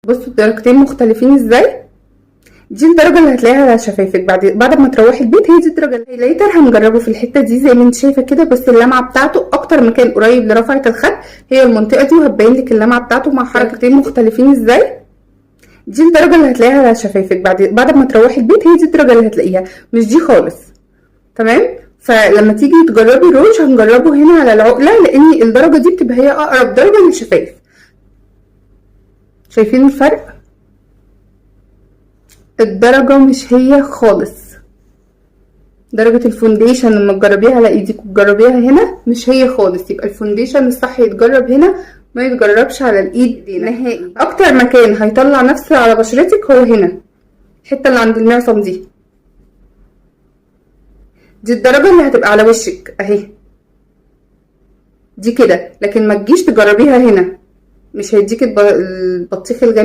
بصوا الدرجتين مختلفين ازاي. دي الدرجه اللي هتلاقيها على شفايفك بعد ما تروحي البيت، هي دي الدرجه. الهايلايتر هنجربه في الحته دي زي ما انت شايفه كده. بس اللمعه بتاعته اكتر مكان قريب لرفعه الخد هي المنطقه دي، وهتبين لك اللمعه بتاعته مع حركتين مختلفين ازاي. دي الدرجه اللي هتلاقيها على شفايفك بعد ما تروحي البيت، هي دي الدرجه اللي هتلاقيها، مش دي خالص. تمام. فلما تيجي تجربي روج هنجربه هنا على العقله، لان الدرجه دي بتبقى هي اقرب درجه للشفايف. شايفين الفرق؟ الدرجه مش هي خالص. درجه الفونديشن لما تجربيها على ايدك وتجربيها هنا مش هي خالص. يبقى الفونديشن الصح يتجرب هنا، ما يتجربش على الايد دي نهائي. اكتر مكان هيطلع نفسه على بشرتك هو هنا، الحته اللي عند المعصم دي الدرجه اللي هتبقى على وشك اهي، دي كده. لكن ما تجيش تجربيها هنا، مش هيديك البطيخ الجميل.